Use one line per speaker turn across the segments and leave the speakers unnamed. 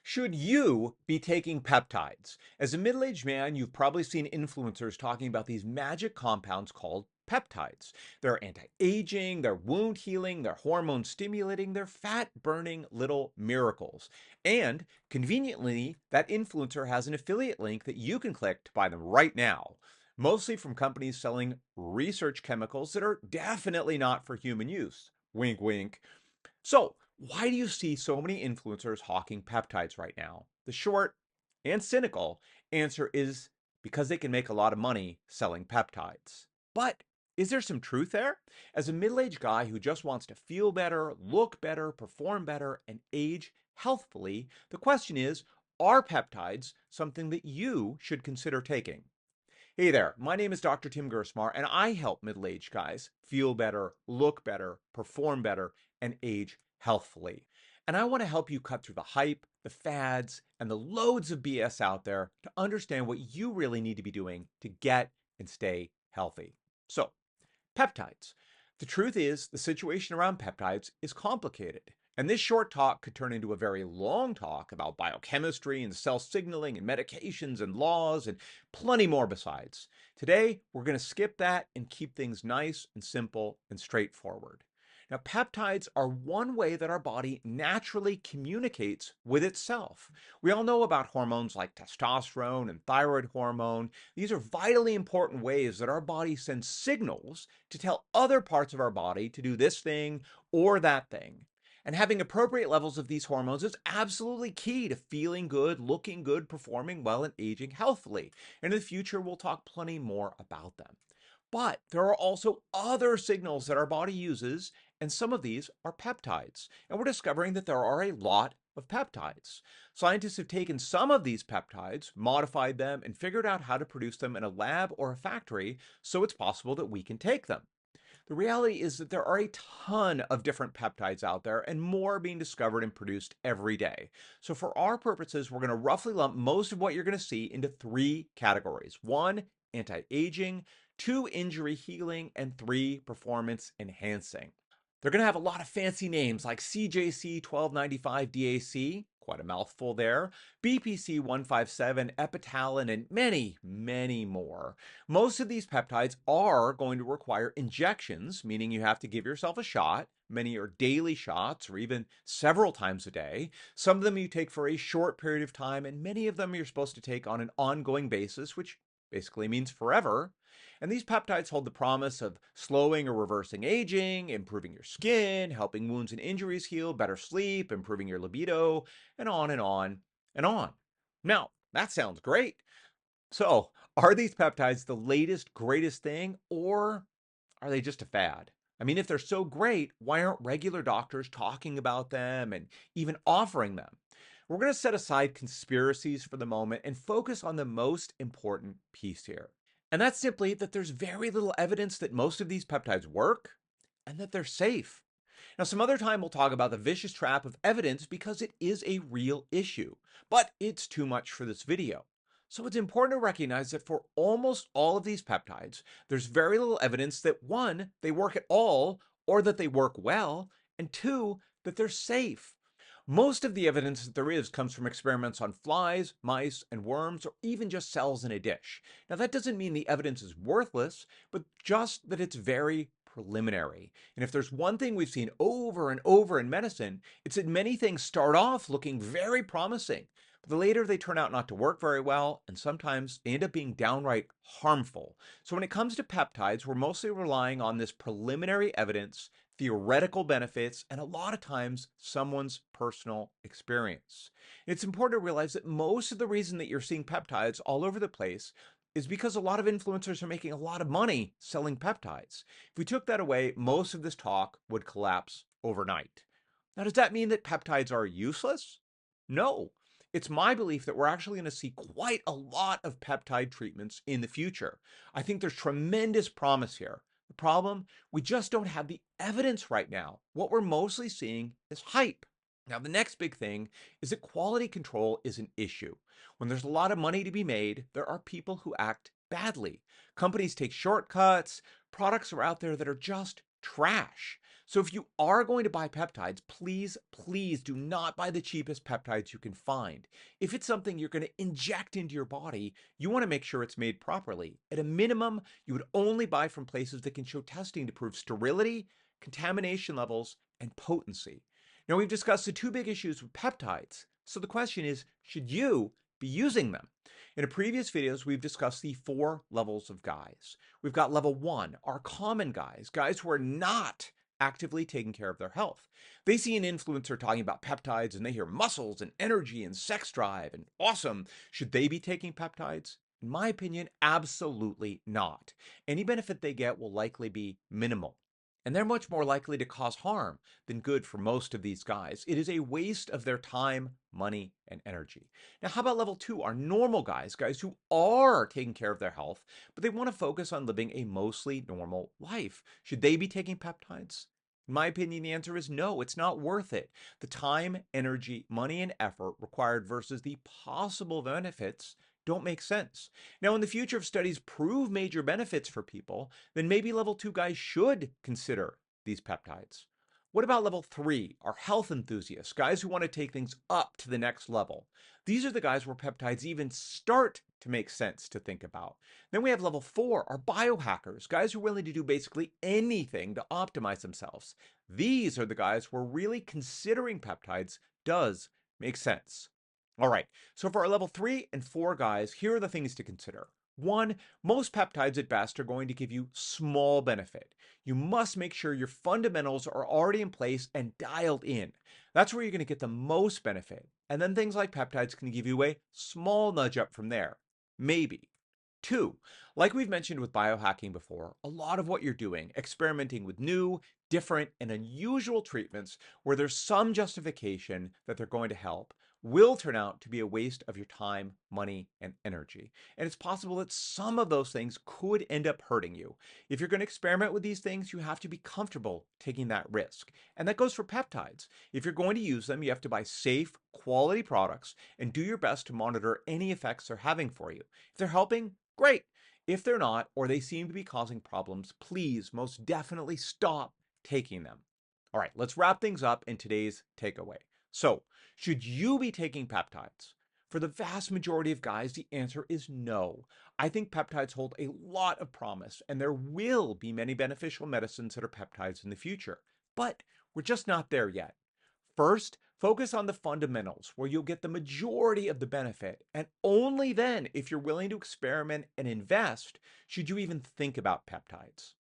Should you be taking peptides? As a middle aged man, you've probably seen influencers talking about these magic compounds called peptides. They're anti aging, they're wound healing, they're hormone stimulating, they're fat burning little miracles. And conveniently, that influencer has an affiliate link that you can click to buy them right now. Mostly from companies selling research chemicals that are definitely not for human use. Wink, wink. So, why do you see so many influencers hawking peptides right now? The short and cynical answer is because they can make a lot of money selling peptides. But is there some truth there? As a middle aged guy who just wants to feel better, look better, perform better, and age healthfully, the question is, are peptides something that you should consider taking? Hey there, my name is Dr. Tim Gersmar, and I help middle aged guys feel better, look better, perform better, and age healthfully. And I want to help you cut through the hype, the fads, and the loads of BS out there to understand what you really need to be doing to get and stay healthy. So, peptides. The truth is, the situation around peptides is complicated. And this short talk could turn into a very long talk about biochemistry and cell signaling and medications and laws and plenty more besides. Today, we're going to skip that and keep things nice and simple and straightforward. Now, peptides are one way that our body naturally communicates with itself. We all know about hormones like testosterone and thyroid hormone. These are vitally important ways that our body sends signals to tell other parts of our body to do this thing or that thing. And having appropriate levels of these hormones is absolutely key to feeling good, looking good, performing well, and aging healthfully. And in the future, we'll talk plenty more about them. But there are also other signals that our body uses, and some of these are peptides. And we're discovering that there are a lot of peptides. Scientists have taken some of these peptides, modified them, and figured out how to produce them in a lab or a factory so it's possible that we can take them. The reality is that there are a ton of different peptides out there and more being discovered and produced every day. So for our purposes, we're going to roughly lump most of what you're going to see into three categories. One, anti-aging, two, injury healing, and three, performance enhancing. They're going to have a lot of fancy names like CJC 1295 DAC, quite a mouthful there, BPC 157, epitalin, and many, many more. Most of these peptides are going to require injections, meaning you have to give yourself a shot. Many are daily shots or even several times a day. Some of them you take for a short period of time, and many of them you're supposed to take on an ongoing basis, which basically means forever. And these peptides hold the promise of slowing or reversing aging, improving your skin, helping wounds and injuries heal, better sleep, improving your libido, and on and on and on. Now, that sounds great. So, are these peptides the latest, greatest thing, or are they just a fad? I mean, if they're so great, why aren't regular doctors talking about them and even offering them? We're going to set aside conspiracies for the moment and focus on the most important piece here. And that's simply that there's very little evidence that most of these peptides work and that they're safe. Now, some other time we'll talk about the vicious trap of evidence because it is a real issue, but it's too much for this video. So it's important to recognize that for almost all of these peptides, there's very little evidence that one, they work at all, or that they work well, and two, that they're safe. Most of the evidence that there is comes from experiments on flies, mice, and worms, or even just cells in a dish. Now, that doesn't mean the evidence is worthless, but just that it's very preliminary. And if there's one thing we've seen over and over in medicine, it's that many things start off looking very promising, but the later they turn out not to work very well, and sometimes they end up being downright harmful. So when it comes to peptides, we're mostly relying on this preliminary evidence, theoretical benefits, and a lot of times someone's personal experience. It's important to realize that most of the reason that you're seeing peptides all over the place is because a lot of influencers are making a lot of money selling peptides. If we took that away, most of this talk would collapse overnight. Now, does that mean that peptides are useless? No. It's my belief that we're actually going to see quite a lot of peptide treatments in the future. I think there's tremendous promise here. The problem, we just don't have the evidence right now. What we're mostly seeing is hype. Now, the next big thing is that quality control is an issue. When there's a lot of money to be made, there are people who act badly. Companies take shortcuts, products are out there that are just trash. So if you are going to buy peptides, please, please do not buy the cheapest peptides you can find. If it's something you're going to inject into your body, you want to make sure it's made properly. At a minimum, you would only buy from places that can show testing to prove sterility, contamination levels, and potency. Now, we've discussed the two big issues with peptides. So the question is, should you be using them? In previous videos, we've discussed the 4 levels of guys. We've got level 1, our common guys, guys who are not actively taking care of their health. They see an influencer talking about peptides and they hear muscles and energy and sex drive and awesome. Should they be taking peptides? In my opinion, absolutely not. Any benefit they get will likely be minimal. And they're much more likely to cause harm than good for most of these guys. It is a waste of their time, money, and energy. Now, how about level 2, our normal guys, guys who are taking care of their health, but they want to focus on living a mostly normal life? Should they be taking peptides? In my opinion, the answer is no, it's not worth it. The time, energy, money, and effort required versus the possible benefits don't make sense. Now, in the future, if studies prove major benefits for people, then maybe level 2 guys should consider these peptides. What about level 3, our health enthusiasts, guys who want to take things up to the next level? These are the guys where peptides even start to make sense to think about. Then we have level 4, our biohackers, guys who are willing to do basically anything to optimize themselves. These are the guys where really considering peptides does make sense. All right, so for our level 3 and 4 guys, here are the things to consider. 1, most peptides at best are going to give you small benefit. You must make sure your fundamentals are already in place and dialed in. That's where you're going to get the most benefit. And then things like peptides can give you a small nudge up from there. Maybe. 2, like we've mentioned with biohacking before, a lot of what you're doing, experimenting with new, different, and unusual treatments where there's some justification that they're going to help, will turn out to be a waste of your time, money, and energy. And it's possible that some of those things could end up hurting you. If you're going to experiment with these things, you have to be comfortable taking that risk. And that goes for peptides. If you're going to use them, you have to buy safe, quality products and do your best to monitor any effects they're having for you. If they're helping, great. If they're not, or they seem to be causing problems, please most definitely stop taking them. All right, let's wrap things up in today's takeaway. So, should you be taking peptides? For the vast majority of guys, the answer is no. I think peptides hold a lot of promise, and there will be many beneficial medicines that are peptides in the future. But we're just not there yet. First, focus on the fundamentals where you'll get the majority of the benefit, and only then, if you're willing to experiment and invest, should you even think about peptides.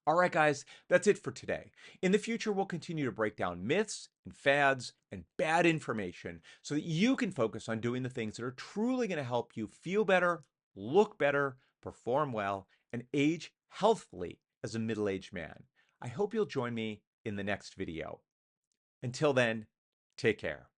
All right, guys, that's it for today. In the future, we'll continue to break down myths and fads and bad information so that you can focus on doing the things that are truly going to help you feel better, look better, perform well, and age healthfully as a middle-aged man. I hope you'll join me in the next video. Until then, take care.